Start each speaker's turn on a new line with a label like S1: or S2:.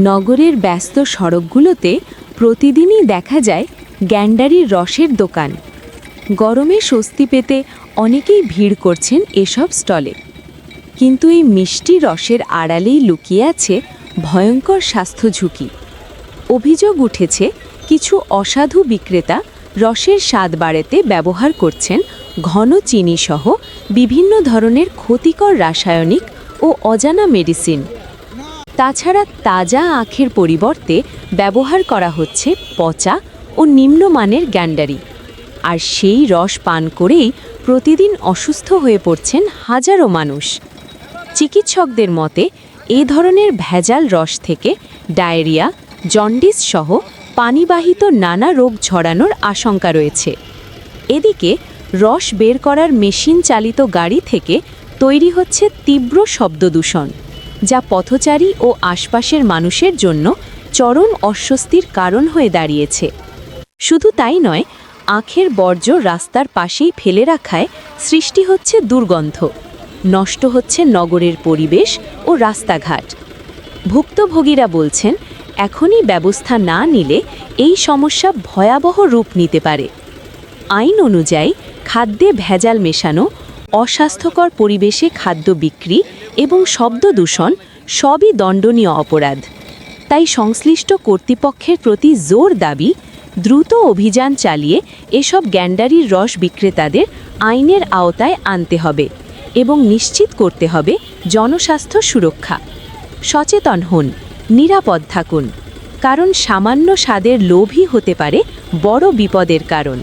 S1: নগরের ব্যস্ত সড়কগুলোতে প্রতিদিনই দেখা যায় গ্যান্ডারির রসের দোকান। গরমে স্বস্তি পেতে অনেকেই ভিড় করছেন এসব স্টলে। কিন্তু এই মিষ্টি রসের আড়ালেই লুকিয়ে আছে ভয়ঙ্কর স্বাস্থ্য ঝুঁকি। অভিযোগ উঠেছে কিছু অসাধু বিক্রেতা রসের স্বাদ বাড়াতে ব্যবহার করছেন ঘন চিনিসহ বিভিন্ন ধরনের ক্ষতিকর রাসায়নিক ও অজানা মেডিসিন। তাছাড়া তাজা আখের পরিবর্তে ব্যবহার করা হচ্ছে পচা ও নিম্নমানের গ্যান্ডারি। আর সেই রস পান করেই প্রতিদিন অসুস্থ হয়ে পড়ছেন হাজারো মানুষ। চিকিৎসকদের মতে এ ধরনের ভেজাল রস থেকে ডায়রিয়া, জন্ডিস সহ পানিবাহিত নানা রোগ ছড়ানোর আশঙ্কা রয়েছে। এদিকে রস বের করার মেশিন চালিত গাড়ি থেকে তৈরি হচ্ছে তীব্র শব্দদূষণ, যা পথচারী ও আশপাশের মানুষের জন্য চরম অস্বস্তির কারণ হয়ে দাঁড়িয়েছে। শুধু তাই নয়, আখের বর্জ্য রাস্তার পাশেই ফেলে রাখায় সৃষ্টি হচ্ছে দুর্গন্ধ, নষ্ট হচ্ছে নগরের পরিবেশ ও রাস্তাঘাট। ভুক্তভোগীরা বলছেন, এখনই ব্যবস্থা না নিলে এই সমস্যা ভয়াবহ রূপ নিতে পারে। আইন অনুযায়ী খাদ্যে ভেজাল মেশানো, অস্বাস্থ্যকর পরিবেশে খাদ্য বিক্রি এবং শব্দ দূষণ সবই দণ্ডনীয় অপরাধ। তাই সংশ্লিষ্ট কর্তৃপক্ষের প্রতি জোর দাবি, দ্রুত অভিযান চালিয়ে এসব গ্যান্ডারির রস বিক্রেতাদের আইনের আওতায় আনতে হবে এবং নিশ্চিত করতে হবে জনস্বাস্থ্য সুরক্ষা। সচেতন হন, নিরাপদ থাকুন, কারণ সামান্য স্বাদের লোভই হতে পারে বড় বিপদের কারণ।